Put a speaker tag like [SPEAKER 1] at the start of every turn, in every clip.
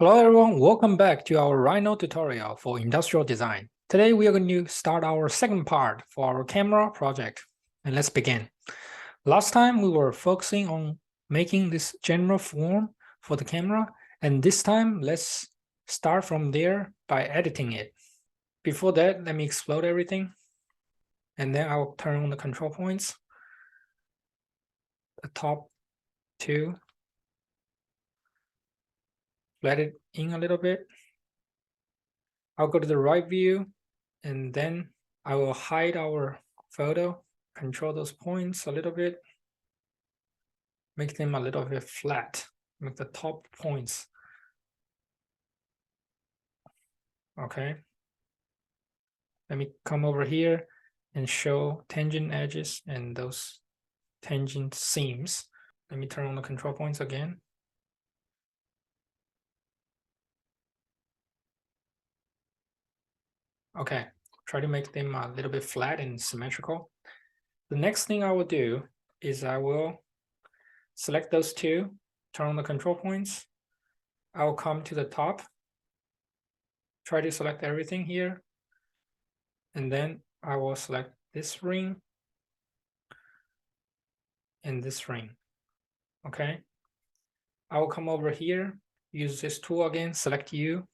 [SPEAKER 1] Hello everyone, welcome back to our Rhino tutorial for industrial design. Today we are going to start our second part for our camera project, and let's begin. Last time we were focusing on making this general form for the camera, and this time let's start from there by editing it. Before that, let me explode everything, and then I'll turn on the control points. The top two. Let it in a little bit. I'll go to the right view, and then I will hide our photo, control those points a little bit, make them a little bit flat, make the top points. Okay. Let me come over here and show tangent edges and those tangent seams. Let me turn on the control points again. Okay, try to make them a little bit flat and symmetrical. The next thing I will do is I will select those two, turn on the control points. I will come to the top, try to select everything here, and then I will select this ring and this ring. Okay, I will come over here, use this tool again, select U,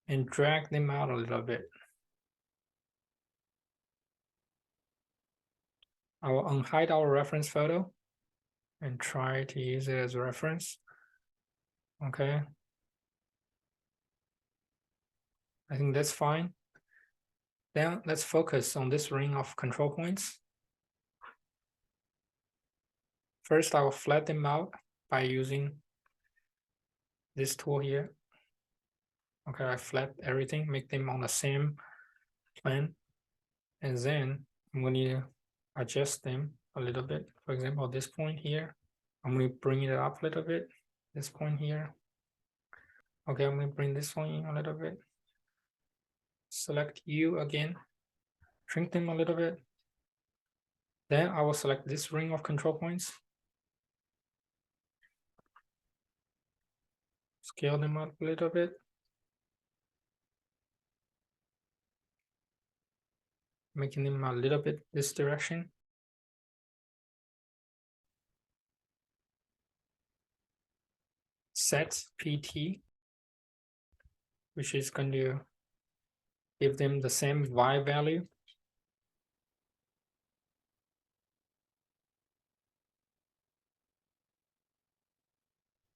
[SPEAKER 1] and drag them out a little bit. I will unhide our reference photo and try to use it as a reference. Okay, I think that's fine. Then let's focus on this ring of control points. First, I will flat them out by using this tool here. Okay, I flat everything, make them on the same plane, and then I'm going to adjust them a little bit. For example, this point here, I'm going to bring it up a little bit. This point here. Okay, I'm going to bring this one in a little bit. Select U again, shrink them a little bit. Then I will select this ring of control points. Scale them up a little bit. Making them a little bit this direction. Set PT, which is going to give them the same Y value.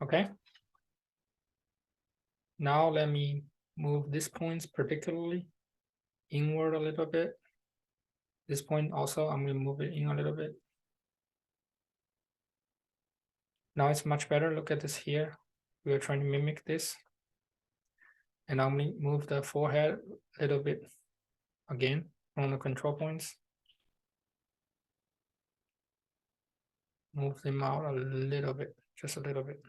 [SPEAKER 1] Okay. Now let me move these points particularly inward a little bit. This point also, I'm going to move it in a little bit. Now it's much better. Look at this here. We are trying to mimic this. And I'm going to move the forehead a little bit again on the control points. Move them out a little bit, just a little bit.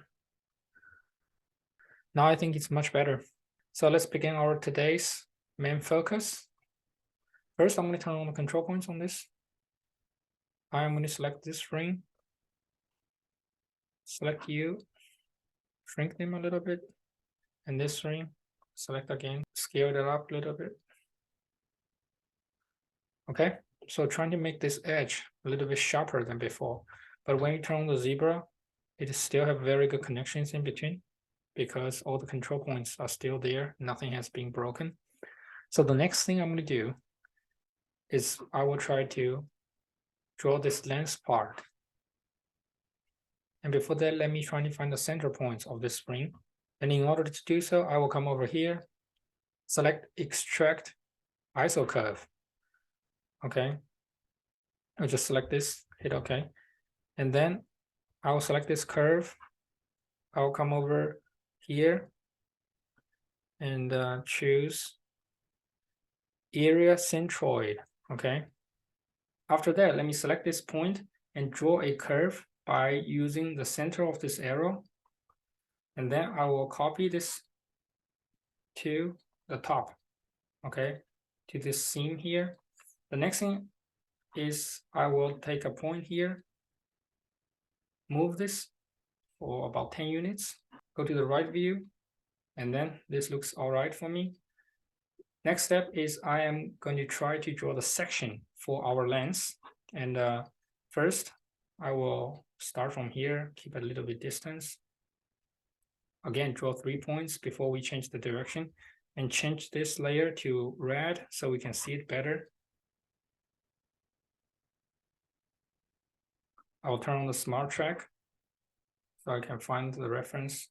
[SPEAKER 1] Now I think it's much better. So let's begin our today's main focus. First, I'm going to turn on the control points on this. I'm going to select this ring. Select U, shrink them a little bit. And this ring, select again, scale it up a little bit. Okay, so trying to make this edge a little bit sharper than before. But when you turn on the zebra, it still have very good connections in between because all the control points are still there. Nothing has been broken. So the next thing I'm going to do is I will try to draw this lens part. And before that, let me try to find the center points of this ring. And in order to do so, I will come over here, select extract ISO curve. Okay, I'll just select this, hit OK. And then I will select this curve. I will come over here and choose area centroid. Okay. After that, let me select this point and draw a curve by using the center of this arrow. And then I will copy this to the top, okay, to this seam here. The next thing is I will take a point here, move this for about 10 units, go to the right view, and then this looks all right for me. Next step is I am going to try to draw the section for our lens. And first, I will start from here, keep a little bit distance. Again, draw 3 points before we change the direction, and change this layer to red so we can see it better. I'll turn on the smart track so I can find the reference.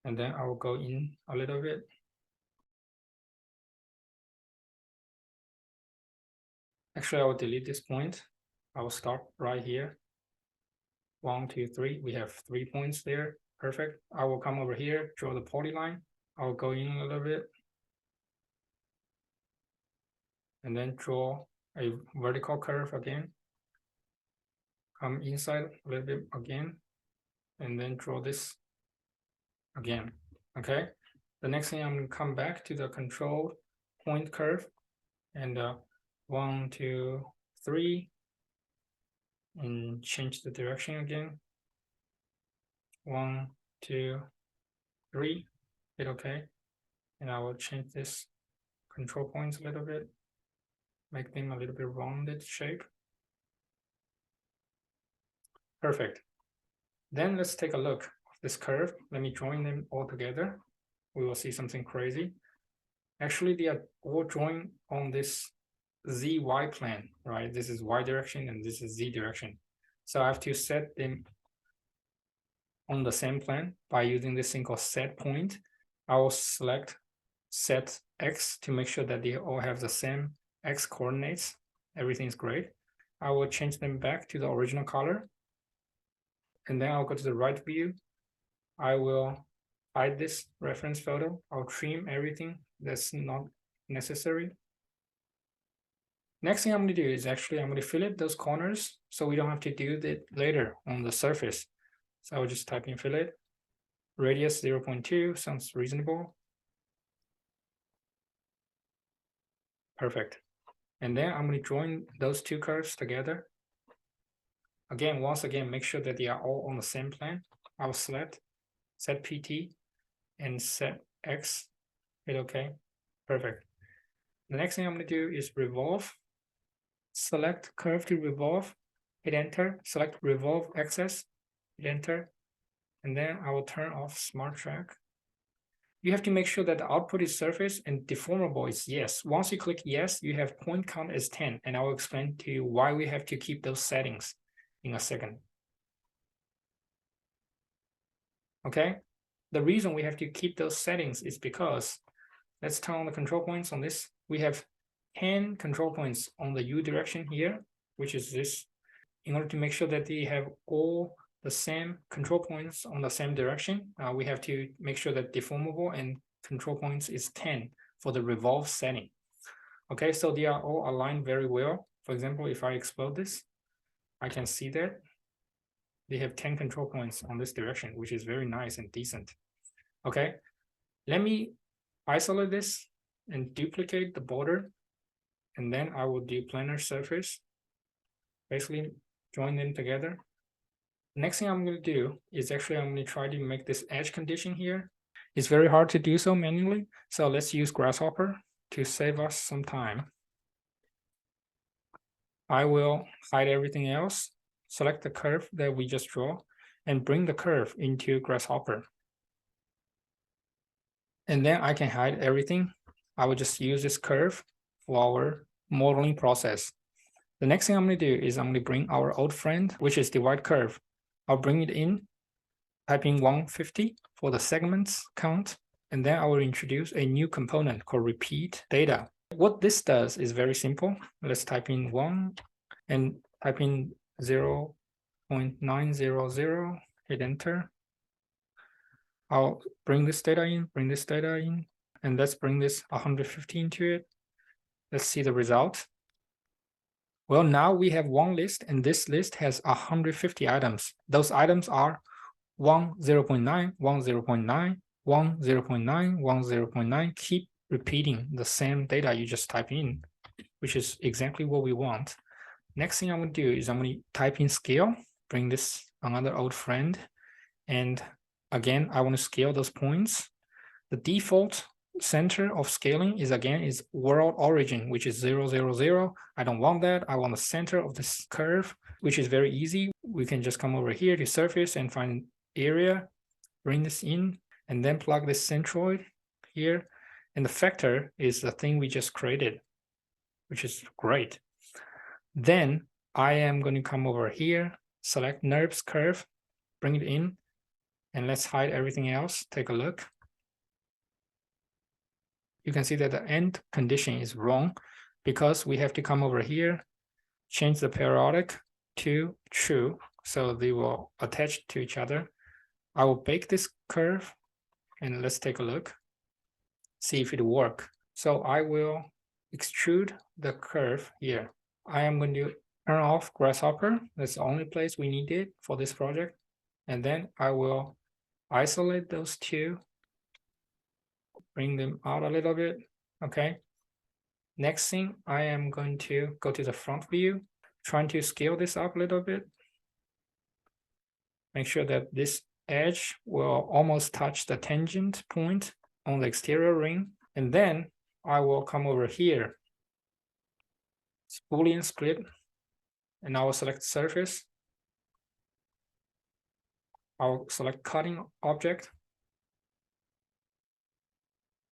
[SPEAKER 1] And then I will go in a little bit. Actually, I will delete this point. I will start right here. 1, 2, 3. We have 3 points there. Perfect. I will come over here, draw the polyline. I will go in a little bit. And then draw a vertical curve again. Come inside a little bit again. And then draw this again. Okay. The next thing, I'm going to come back to the control point curve. And 1, 2, 3. And change the direction again. 1, 2, 3. Hit OK. And I will change this control points a little bit. Make them a little bit rounded shape. Perfect. Then let's take a look at this curve. Let me join them all together. We will see something crazy. Actually, they are all joined on this ZY plane, right? This is Y direction and this is Z direction. So I have to set them on the same plane by using this thing called set point. I will select set X to make sure that they all have the same X coordinates. Everything's great. I will change them back to the original color. And then I'll go to the right view. I will hide this reference photo. I'll trim everything that's not necessary. Next thing I'm going to do is actually I'm going to fillet those corners so we don't have to do that later on the surface. So I will just type in fillet. Radius 0.2 sounds reasonable. Perfect. And then I'm going to join those two curves together. Again, once again, make sure that they are all on the same plane. I will select set PT and set X. Hit OK. Perfect. The next thing I'm going to do is revolve. Select curve to revolve. Hit enter. Select revolve axis. Hit enter. And then I will turn off smart track. You have to make sure that the output is surface and deformable is yes. Once you click yes, you have point count as 10. And I will explain to you why we have to keep those settings in a second. Okay. The reason we have to keep those settings is because let's turn on the control points on this. We have 10 control points on the U direction here, which is this. In order to make sure that they have all the same control points on the same direction, we have to make sure that deformable and control points is 10 for the revolve setting. Okay, so they are all aligned very well. For example, if I explode this, I can see that they have 10 control points on this direction, which is very nice and decent. Okay, let me isolate this and duplicate the border, and then I will do planar surface. Basically, join them together. Next thing I'm going to do is actually I'm going to try to make this edge condition here. It's very hard to do so manually, so let's use Grasshopper to save us some time. I will hide everything else, select the curve that we just draw, and bring the curve into Grasshopper. And then I can hide everything. I will just use this curve for our modeling process. The next thing I'm going to do is I'm going to bring our old friend, which is the white curve. I'll bring it in, type in 150 for the segments count, and then I will introduce a new component called repeat data. What this does is very simple. Let's type in 1 and type in 0.900, hit enter. I'll bring this data in, and let's bring this 150 into it. Let's see the result. Well, now we have one list, and this list has 150 items. Those items are 1, 0.9, 1, 0.9, 1, 0.9, 1, 0.9. Keep repeating the same data you just type in, which is exactly what we want. Next thing I'm going to do is I'm going to type in scale, bring this another old friend. And again, I want to scale those points. The default center of scaling is world origin, which is 0, 0, 0. I don't want that. I want the center of this curve, which is very easy. We can just come over here to surface and find area, bring this in, and then plug this centroid here. And the factor is the thing we just created, which is great. Then I am going to come over here, select NURBS curve, bring it in, and let's hide everything else. Take a look. You can see that the end condition is wrong because we have to come over here, change the periodic to true, so they will attach to each other. I will bake this curve, and let's take a look, see if it works. So I will extrude the curve here. I am going to turn off Grasshopper. That's the only place we need it for this project. And then I will isolate those two, bring them out a little bit. Okay. Next thing, I am going to go to the front view, trying to scale this up a little bit. Make sure that this edge will almost touch the tangent point on the exterior ring. And then I will come over here, Boolean split, and I will select surface. I'll select cutting object.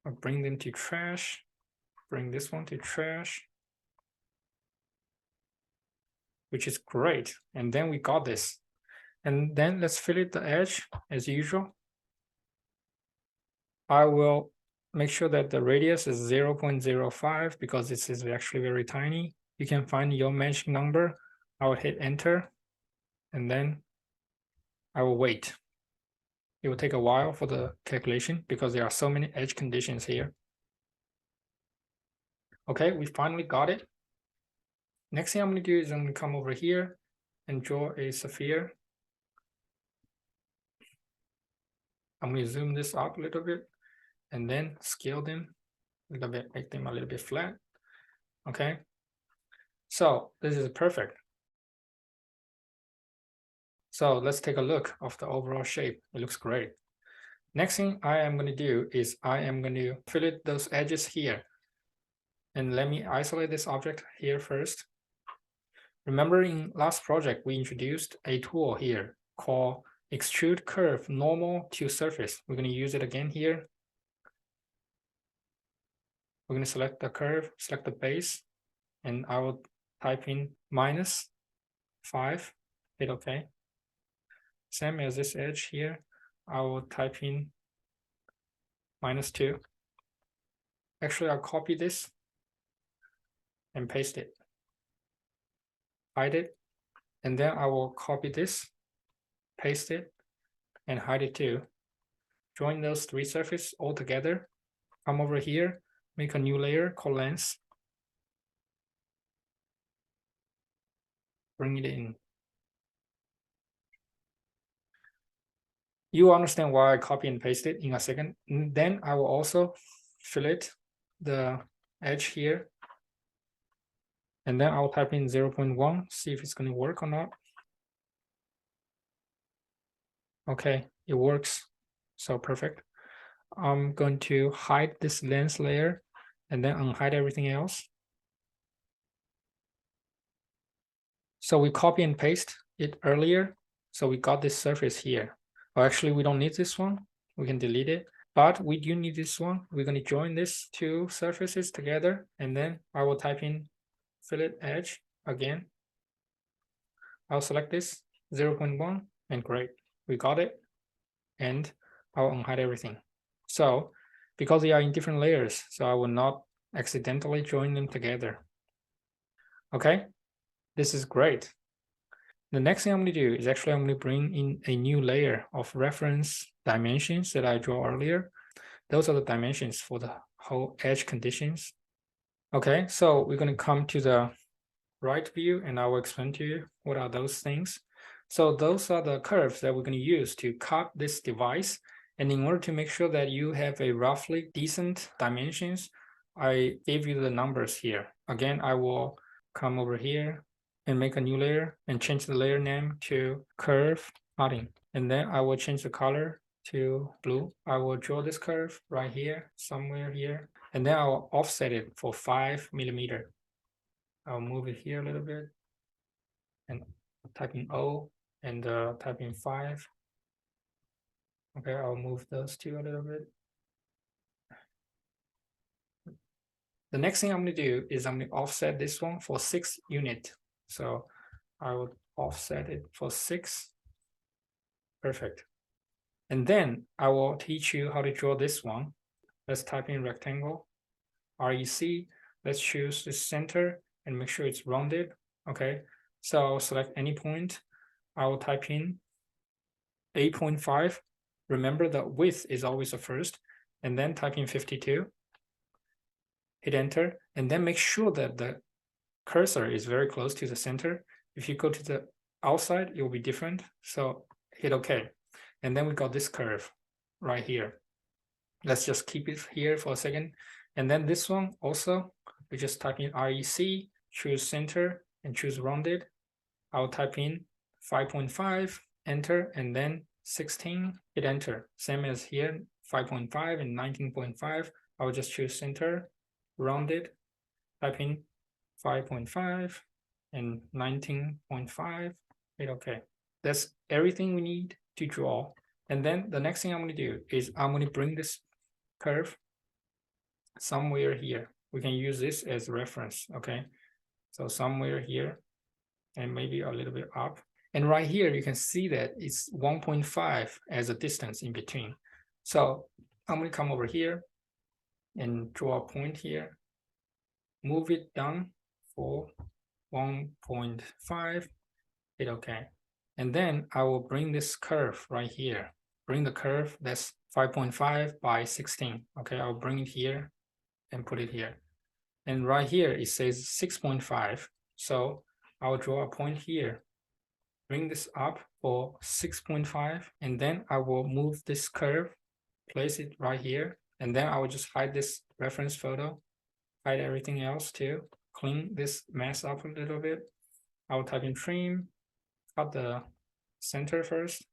[SPEAKER 1] I'll bring them to trash, bring this one to trash, which is great. And then we got this. And then let's fillet the edge as usual. I will make sure that the radius is 0.05 because this is actually very tiny. You can find your mesh number. I will hit enter, and then I will wait. It will take a while for the calculation because there are so many edge conditions here. Okay, we finally got it. Next thing I'm going to do is I'm going to come over here and draw a sphere. I'm going to zoom this up a little bit and then scale them a little bit, make them a little bit flat. Okay, so this is perfect. So let's take a look of the overall shape. It looks great. Next thing I am going to do is I am going to fillet those edges here. And let me isolate this object here first. Remember in last project, we introduced a tool here called Extrude Curve Normal to Surface. We're going to use it again here. We're going to select the curve, select the base, and I will type in -5, hit OK. Same as this edge here, I will type in -2. Actually, I'll copy this and paste it. Hide it, and then I will copy this, paste it, and hide it too. Join those three surfaces all together. Come over here, make a new layer called lens. Bring it in. You understand why I copy and paste it in a second. And then I will also fillet the edge here. And then I'll type in 0.1, see if it's going to work or not. Okay, it works. So perfect. I'm going to hide this lens layer and then unhide everything else. So we copy and paste it earlier. So we got this surface here. Well, actually, we don't need this one. We can delete it. But we do need this one. We're going to join these two surfaces together. And then I will type in fillet edge again. I'll select this 0.1 and great. We got it. And I'll unhide everything. So because they are in different layers, so I will not accidentally join them together. Okay, this is great. The next thing I'm going to do is actually I'm going to bring in a new layer of reference dimensions that I drew earlier. Those are the dimensions for the whole edge conditions. Okay, so we're going to come to the right view and I will explain to you what are those things. So those are the curves that we're going to use to cut this device. And in order to make sure that you have a roughly decent dimensions, I gave you the numbers here. Again, I will come over here, and make a new layer and change the layer name to curve cutting. And then I will change the color to blue. I will draw this curve right here, somewhere here, and then I'll offset it for 5 millimeter. I'll move it here a little bit and type in O and type in 5. Okay, I'll move those two a little bit. The next thing I'm going to do is I'm going to offset this one for 6 unit. So I will offset it for 6. Perfect. And then I will teach you how to draw this one. Let's type in rectangle, REC. Let's choose the center and make sure it's rounded. Okay, so I'll select any point. I will type in 8.5. Remember the width is always the first, and then type in 52. Hit enter, and then make sure that the cursor is very close to the center. If you go to the outside, it will be different. So hit OK. And then we got this curve right here. Let's just keep it here for a second. And then this one also, we just type in REC, choose center, and choose rounded. I'll type in 5.5, enter, and then 16, hit enter. Same as here, 5.5 and 19.5. I will just choose center, rounded, type in 5.5 and 19.5, hit OK. That's everything we need to draw. And then the next thing I'm going to do is I'm going to bring this curve somewhere here. We can use this as a reference, okay? So somewhere here and maybe a little bit up. And right here, you can see that it's 1.5 as a distance in between. So I'm going to come over here and draw a point here, move it down for 1.5, hit OK. And then I will bring this curve right here. Bring the curve that's 5.5 by 16. Okay, I'll bring it here and put it here. And right here, it says 6.5. So I'll draw a point here. Bring this up for 6.5. And then I will move this curve, place it right here. And then I will just hide this reference photo, hide everything else too. Clean this mess up a little bit. I will type in trim, cut the center first,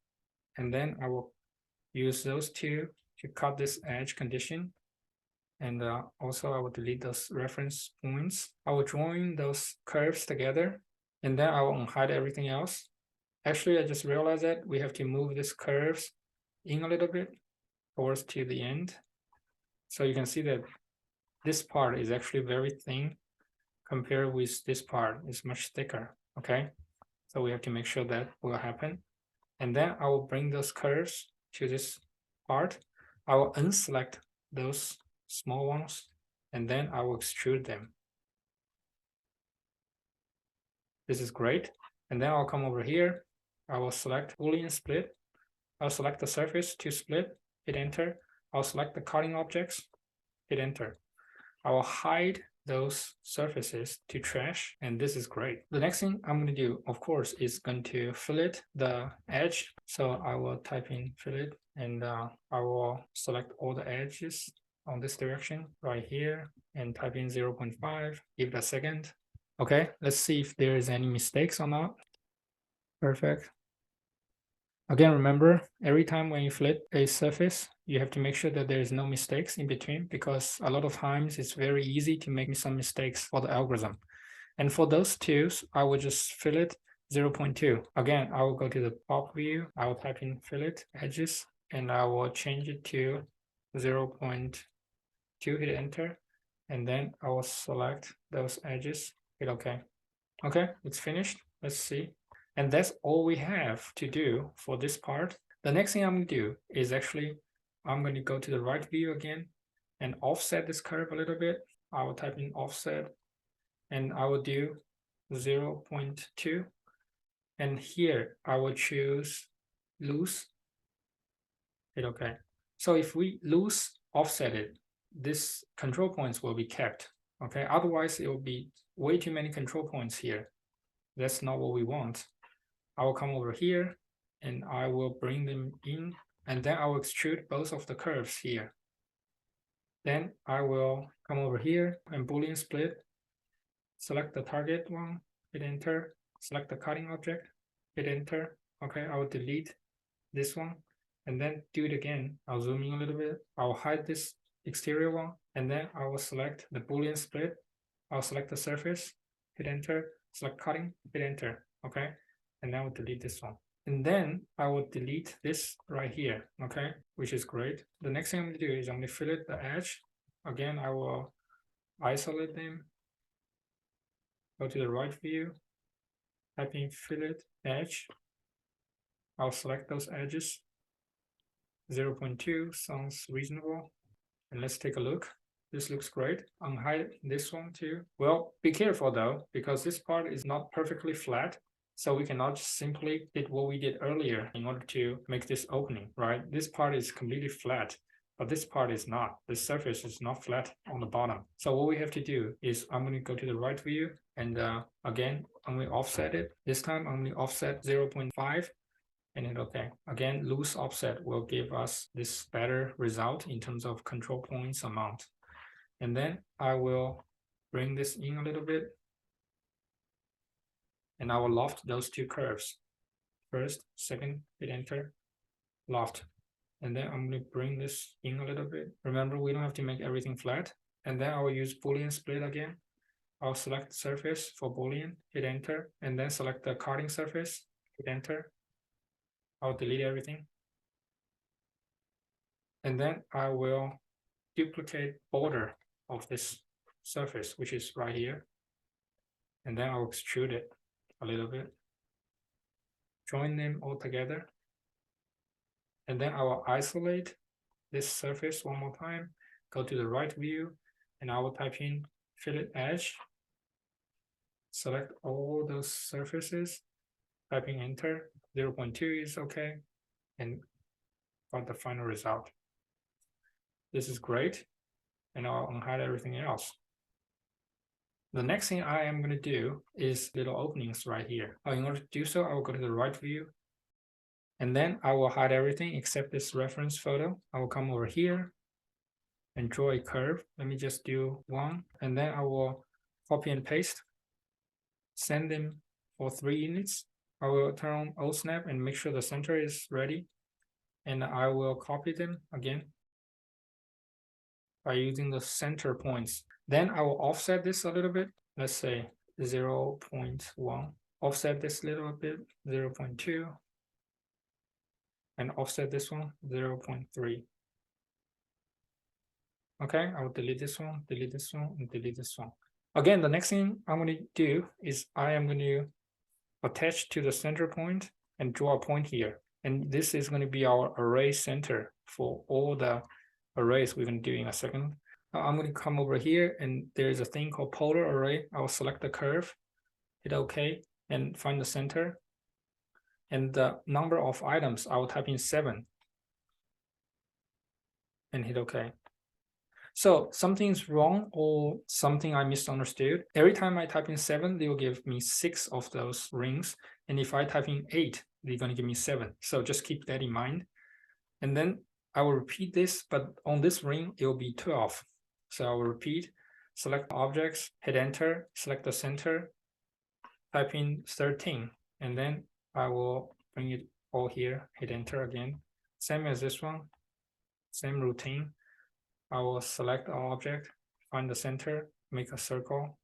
[SPEAKER 1] and then I will use those two to cut this edge condition. And also I will delete those reference points. I will join those curves together, and then I will unhide everything else. Actually, I just realized that we have to move these curves in a little bit towards to the end. So you can see that this part is actually very thin compared with this part. It's much thicker, okay? So we have to make sure that will happen. And then I will bring those curves to this part. I will unselect those small ones, and then I will extrude them. This is great. And then I'll come over here. I will select Boolean split. I'll select the surface to split, hit enter. I'll select the cutting objects, hit enter. I will hide those surfaces to trash, and this is great. The next thing I'm going to do, of course, is going to fillet the edge. So I will type in fillet, and I will select all the edges on this direction right here and type in 0.5, give it a second. Okay, let's see if there is any mistakes or not. Perfect. Again, remember, every time when you fillet a surface, you have to make sure that there is no mistakes in between, because a lot of times it's very easy to make some mistakes for the algorithm. And for those two, I will just fillet 0.2. Again, I will go to the top view. I will type in fillet edges, and I will change it to 0.2, hit enter. And then I will select those edges, hit OK. Okay, it's finished. Let's see. And that's all we have to do for this part. The next thing I'm going to do is actually, I'm going to go to the right view again and offset this curve a little bit. I will type in offset, and I will do 0.2. And here I will choose loose, hit OK. So if we loose offset it, this control points will be kept. Okay, otherwise it will be way too many control points here. That's not what we want. I will come over here and I will bring them in, and then I will extrude both of the curves here. Then I will come over here and Boolean split, select the target one, hit enter, select the cutting object, hit enter. Okay, I will delete this one and then do it again. I'll zoom in a little bit. I'll hide this exterior one and then I will select the Boolean split. I'll select the surface, hit enter, select cutting, hit enter. Okay, and then I'll delete this one. And then I will delete this right here, okay, which is great. The next thing I'm gonna do is I'm gonna fillet the edge. Again, I will isolate them, go to the right view, type in fillet edge. I'll select those edges. 0.2 sounds reasonable. And let's take a look. This looks great. Unhide this one too. Well, be careful though, because this part is not perfectly flat. So we cannot just simply did what we did earlier in order to make this opening, right? This part is completely flat, but this part is not. The surface is not flat on the bottom. So what we have to do is I'm going to go to the right view and again, I'm going to offset it. This time I'm going to offset 0.5 and hit OK. Again, loose offset will give us this better result in terms of control points amount. And then I will bring this in a little bit. And I will loft those two curves. First, second, hit enter, loft. And then I'm going to bring this in a little bit. Remember, we don't have to make everything flat. And then I will use Boolean split again. I'll select surface for Boolean, hit enter, and then select the cutting surface, hit enter. I'll delete everything. And then I will duplicate border of this surface, which is right here. And then I'll extrude it a little bit. Join them all together. And then I will isolate this surface one more time. Go to the right view and I will type in fillet edge. Select all those surfaces, typing enter. 0.2 is okay. And got the final result. This is great. And I'll unhide everything else. The next thing I am going to do is little openings right here. In order to do so, I will go to the right view. And then I will hide everything except this reference photo. I will come over here and draw a curve. Let me just do one. And then I will copy and paste. Send them for 3 units. I will turn on O snap and make sure the center is ready. And I will copy them again by using the center points. Then I will offset this a little bit. Let's say 0.1. Offset this little bit, 0.2. And offset this one, 0.3. Okay, I will delete this one, and delete this one. Again, the next thing I'm going to do is I am going to attach to the center point and draw a point here. And this is going to be our array center for all the arrays we're going to do in a second. I'm going to come over here and there's a thing called polar array. I will select the curve, hit OK, and find the center. And the number of items, I will type in 7 and hit OK. So something's wrong or something I misunderstood. Every time I type in 7, they will give me 6 of those rings. And if I type in 8, they're going to give me 7. So just keep that in mind. And then I will repeat this, but on this ring, it will be 12. So I will repeat, select objects, hit enter, select the center, type in 13, and then I will bring it all here, hit enter again. Same as this one, same routine. I will select our object, find the center, make a circle,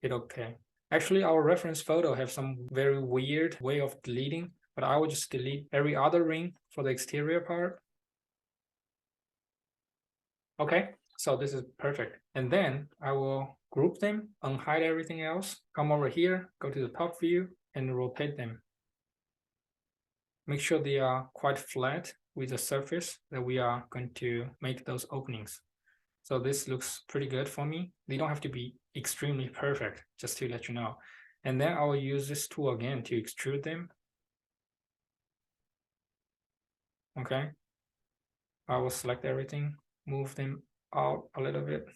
[SPEAKER 1] hit OK. Actually, our reference photo have some very weird way of deleting, but I will just delete every other ring for the exterior part. Okay, so this is perfect. And then I will group them, unhide everything else, come over here, go to the top view, and rotate them. Make sure they are quite flat with the surface that we are going to make those openings. So this looks pretty good for me. They don't have to be extremely perfect, just to let you know. And then I will use this tool again to extrude them. Okay. I will select everything, move them out a little bit.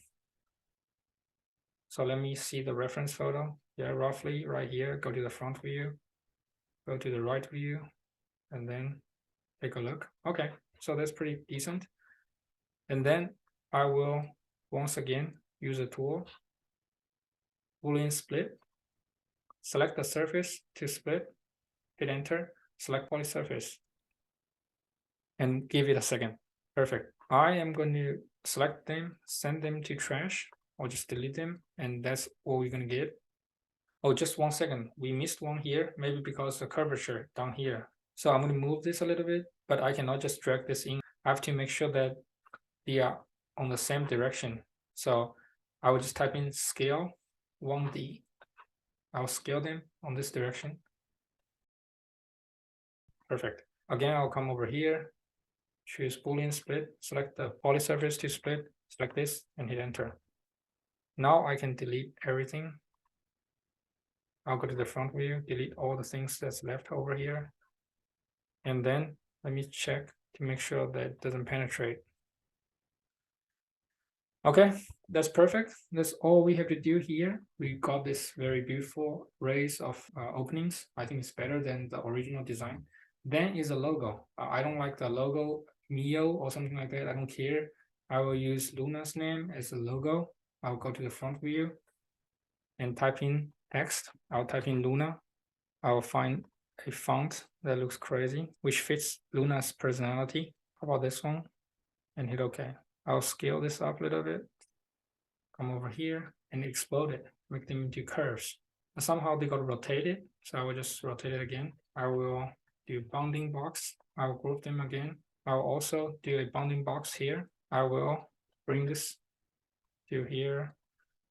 [SPEAKER 1] So let me see the reference photo. Yeah, roughly right here, go to the front view, go to the right view, and then take a look. Okay, so that's pretty decent. And then I will once again use a tool, Boolean split, select the surface to split, hit enter, select poly surface, and give it a second. Perfect. I am going to select them, send them to trash, or just delete them, and that's what we're going to get. Oh, just 1 second. We missed one here, maybe because the curvature down here. So I'm going to move this a little bit, but I cannot just drag this in. I have to make sure that they are on the same direction. So I will just type in scale 1D. I'll scale them on this direction. Perfect. Again, I'll come over here, choose Boolean split, select the poly surface to split, select this, and hit enter. Now I can delete everything. I'll go to the front view, delete all the things that's left over here. And then let me check to make sure that it doesn't penetrate. Okay, that's perfect. That's all we have to do here. We got this very beautiful rays of openings. I think it's better than the original design. Then is a logo. I don't like the logo Mio or something like that. I don't care. I will use Luna's name as a logo. I'll go to the front view and type in text. I'll type in Luna. I'll find a font that looks crazy, which fits Luna's personality. How about this one? And hit OK. I'll scale this up a little bit. Come over here and explode it, make them into curves. And somehow they got rotated, so I will just rotate it again. I will do bounding box. I will group them again. I will also do a bounding box here. I will bring this to here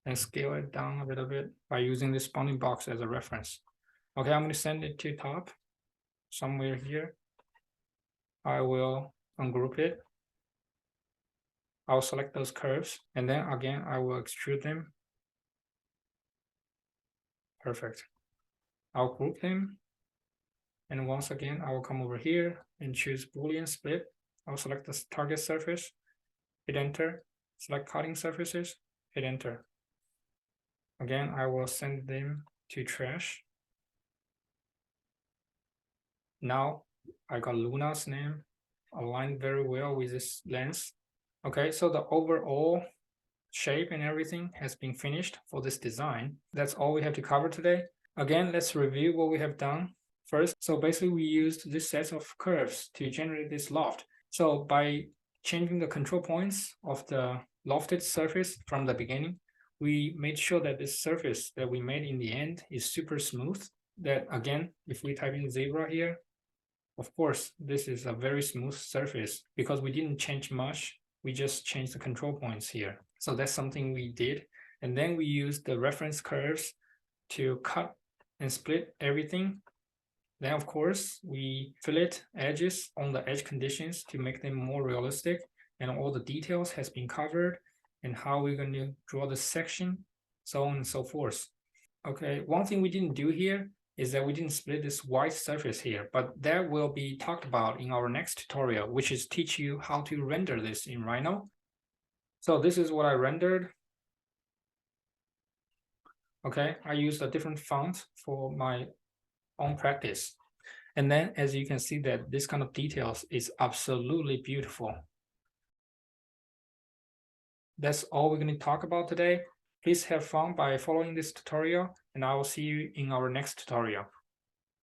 [SPEAKER 1] and scale it down a little bit by using this bounding box as a reference. Okay, I'm going to send it to top somewhere here. I will ungroup it. I'll select those curves, and then again, I will extrude them. Perfect. I'll group them. And once again, I will come over here and choose Boolean split. I'll select the target surface, hit enter, select cutting surfaces, hit enter. Again, I will send them to trash. Now I got Luna's name aligned very well with this lens. Okay, so the overall shape and everything has been finished for this design. That's all we have to cover today. Again, let's review what we have done first. So basically we used this set of curves to generate this loft. So by changing the control points of the lofted surface from the beginning, we made sure that this surface that we made in the end is super smooth. That again, if we type in zebra here, of course, this is a very smooth surface because we didn't change much. We just changed the control points here. So that's something we did. And then we used the reference curves to cut and split everything. Then of course, we fillet edges on the edge conditions to make them more realistic. And all the details has been covered and how we're going to draw the section, so on and so forth. Okay, one thing we didn't do here is that we didn't split this white surface here, but that will be talked about in our next tutorial, which is teach you how to render this in Rhino. So this is what I rendered. Okay, I used a different font for my own practice. And then as you can see that this kind of details is absolutely beautiful. That's all we're going to talk about today. Please have fun by following this tutorial, and I will see you in our next tutorial.